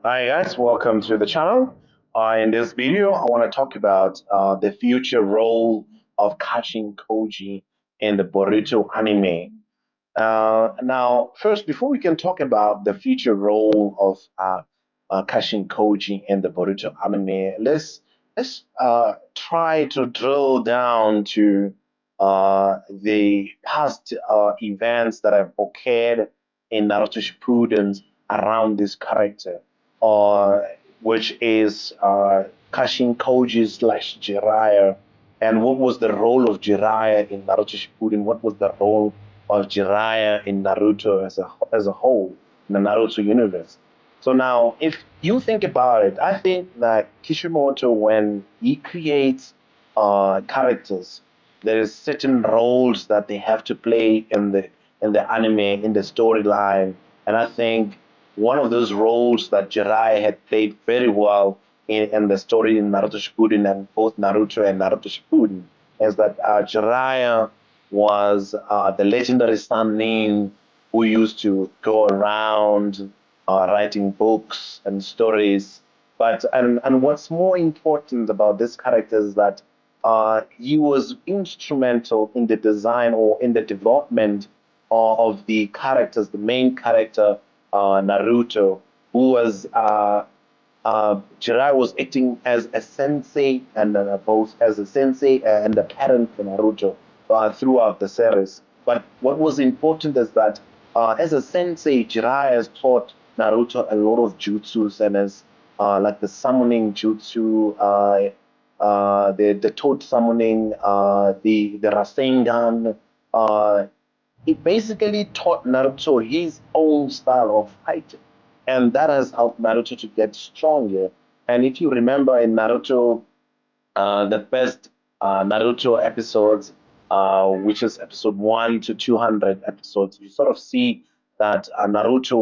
Hi guys, welcome to the channel. In this video, I want to talk about the future role of Kashin Koji in the Boruto anime. Now, first, before we can talk about the future role of Kashin Koji in the Boruto anime, let's try to drill down to the past events that have occurred in Naruto Shippuden around this character, uh, which is Kashin Koji slash Jiraiya. And what was the role of Jiraiya in Naruto Shippuden? What was the role of Jiraiya in Naruto as a whole in the Naruto universe? So now, if you think about it, I think that Kishimoto, when he creates characters, there is certain roles that they have to play in the anime, in the storyline, and I think one of those roles that Jiraiya had played very well in the story in Naruto Shippuden and both Naruto and Naruto Shippuden is that Jiraiya was the legendary Sannin who used to go around writing books and stories. And what's more important about this character is that he was instrumental in the design or in the development of the characters, the main character Naruto, who was Jiraiya was acting as a sensei and both as a sensei and a parent for Naruto throughout the series. But what was important is that as a sensei, Jiraiya has taught Naruto a lot of jutsus and as like the summoning jutsu, the toad summoning, the Rasengan. Uh, it basically taught Naruto his own style of fighting. And that has helped Naruto to get stronger. And if you remember in Naruto, the first Naruto episodes, which is episode 1 to 200 episodes, you sort of see that Naruto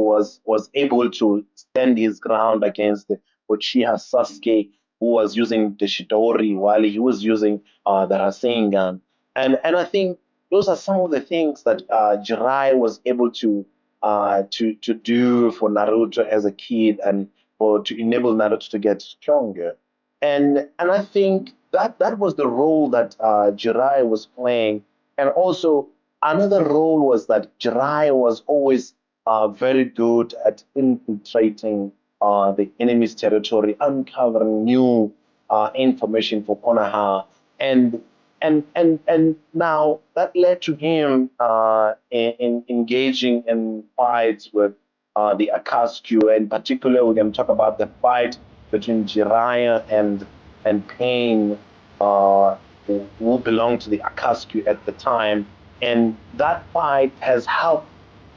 was able to stand his ground against the Uchiha Sasuke, who was using the Shidori while he was using the Rasengan. And I think those are some of the things that Jirai was able to do for Naruto as a kid and for to enable Naruto to get stronger. And I think that was the role that Jirai was playing. And also another role was that Jirai was always very good at infiltrating the enemy's territory, uncovering new information for Konoha, and and now that led to him in engaging in fights with the Akatsuki. In particular, we're going to talk about the fight between Jiraiya and Pain, who belonged to the Akatsuki at the time. And that fight has helped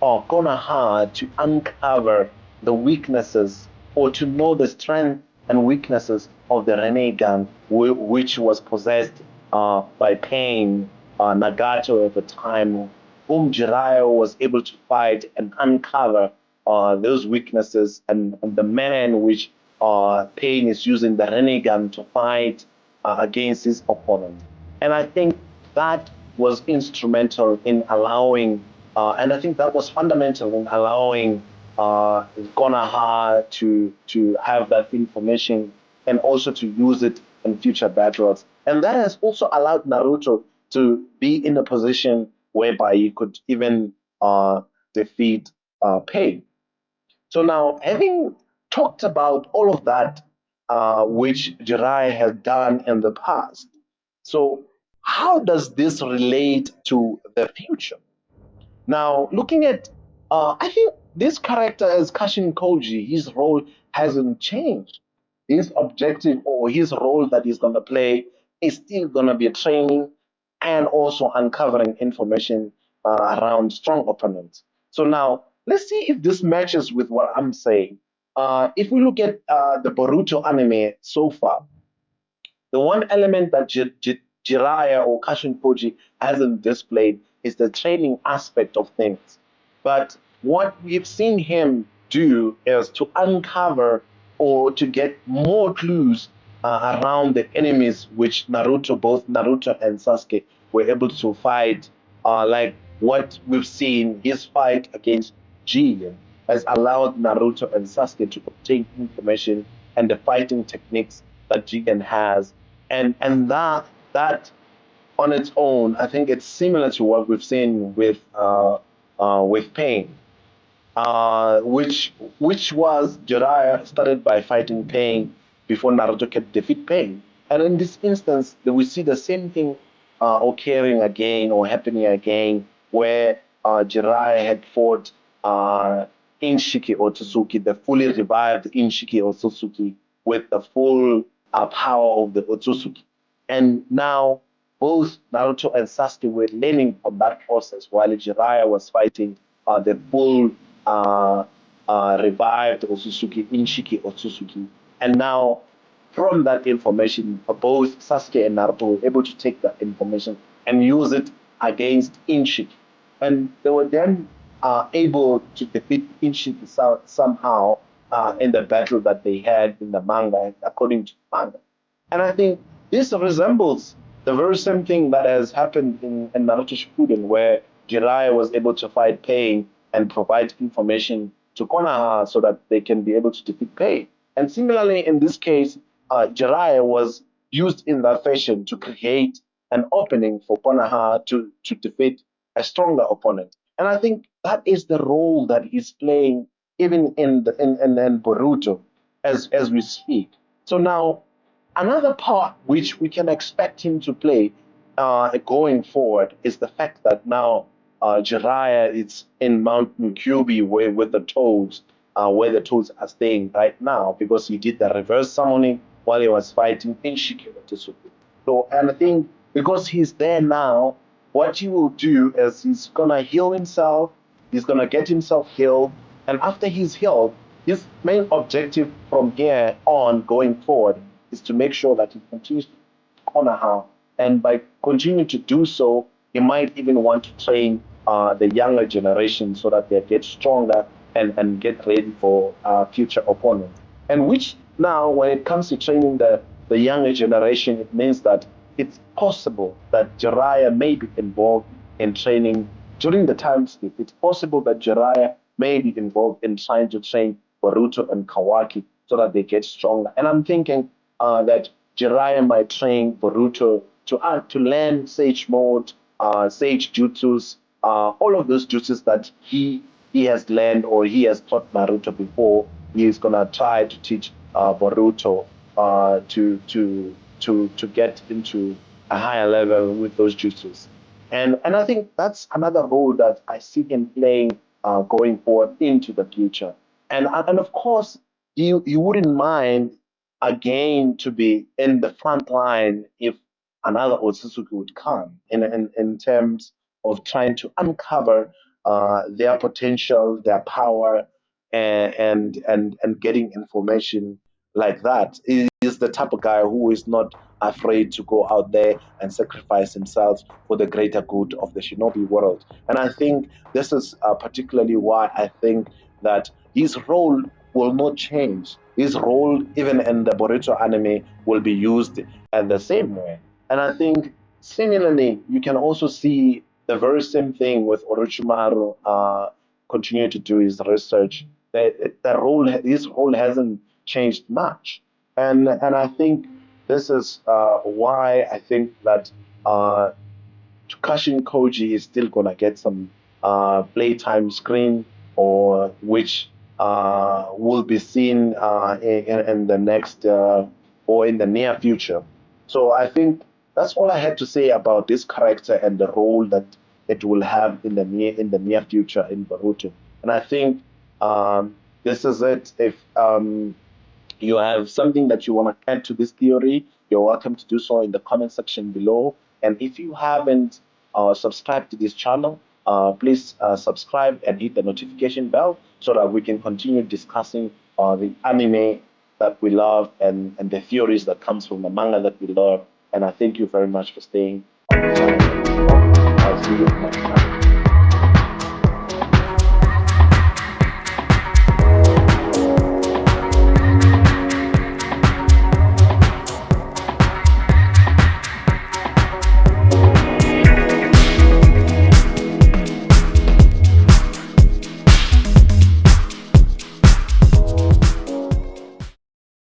Konoha to uncover the weaknesses or to know the strength and weaknesses of the Renegan, which was possessed by Pain, Nagato at the time, whom Jiraiya was able to fight and uncover those weaknesses and the manner in which Pain is using the Renegan to fight against his opponent. And I think that was instrumental in allowing, and I think that was fundamental in allowing Konoha to have that information and also to use it in future battles. And that has also allowed Naruto to be in a position whereby he could even defeat Pain. So now, having talked about all of that, which Jirai has done in the past, so how does this relate to the future? Now, looking at, I think this character as Kashin Koji, his role hasn't changed. His objective or his role that he's going to play is still going to be training and also uncovering information around strong opponents. So now, let's see if this matches with what I'm saying. If we look at the Boruto anime so far, the one element that Jiraiya or Kashin Koji hasn't displayed is the training aspect of things. But what we've seen him do is to uncover or to get more clues around the enemies which Naruto, both Naruto and Sasuke, were able to fight. Like what we've seen, his fight against Ji. has allowed Naruto and Sasuke to obtain information and the fighting techniques that Jigen has, and that on its own, I think it's similar to what we've seen with Pain, which was Jiraiya started by fighting Pain before Naruto could defeat Pain. And in this instance, we see the same thing occurring again or happening again, where Jiraiya had fought Inshiki Otsutsuki, the fully revived Inshiki Otsutsuki, with the full power of the Otsutsuki. And now both Naruto and Sasuke were learning from that process, while Jiraiya was fighting the full uh, revived Otsutsuki, Inshiki Otsutsuki. And now, from that information, both Sasuke and Naruto were able to take that information and use it against Inshiki. And they were then able to defeat Inshiki somehow in the battle that they had in the manga, according to the manga. And I think this resembles the very same thing that has happened in Naruto Shippuden, where Jiraiya was able to fight Pain and provide information to Konoha so that they can be able to defeat Pain. And similarly, in this case, Jiraiya was used in that fashion to create an opening for Konoha to defeat a stronger opponent. And I think that is the role that he's playing even in Boruto as we speak. So now another part which we can expect him to play going forward is the fact that now Jiraiya is in Mount Mukyubi with the toads, where the toads are staying right now because he did the reverse summoning while he was fighting Inshiki Otsutsuki. So, and I think because he's there now, what he will do is he's gonna heal himself, he's gonna get himself healed, and after he's healed, his main objective from here on going forward is to make sure that he continues to honor her. And by continuing to do so, he might even want to train the younger generation so that they get stronger and get ready for future opponents. And which now, when it comes to training the younger generation, it means that it's possible that Jiraiya may be involved in training during the time skip. It's possible that Jiraiya may be involved in trying to train Boruto and Kawaki so that they get stronger. And I'm thinking that Jiraiya might train Boruto to learn Sage Mode, Sage Jutsus, all of those jutsus that he has learned or he has taught Naruto before. He's gonna try to teach Boruto to get into a higher level with those jutsus. And I think that's another role that I see him playing going forward into the future. And of course, you wouldn't mind again to be in the front line if another Otsutsuki would come in terms of trying to uncover their potential, their power, and getting information like that. He is the type of guy who is not afraid to go out there and sacrifice himself for the greater good of the shinobi world. And I think this is particularly why I think that his role will not change. His role, even in the Boruto anime, will be used in the same way. And I think similarly, you can also see the very same thing with Orochimaru continue to do his research. His role hasn't changed much. And I think this is why I think that uh, Kashin Koji is still gonna get some playtime screen, or which will be seen in the next or in the near future. So I think that's all I had to say about this character and the role that it will have in the near future in Boruto. And I think this is it. If you have something that you want to add to this theory, you're welcome to do so in the comment section below. And if you haven't subscribed to this channel, please subscribe and hit the notification bell so that we can continue discussing the anime that we love and the theories that comes from the manga that we love. And I thank you very much for staying on the channel. I'll see you next time.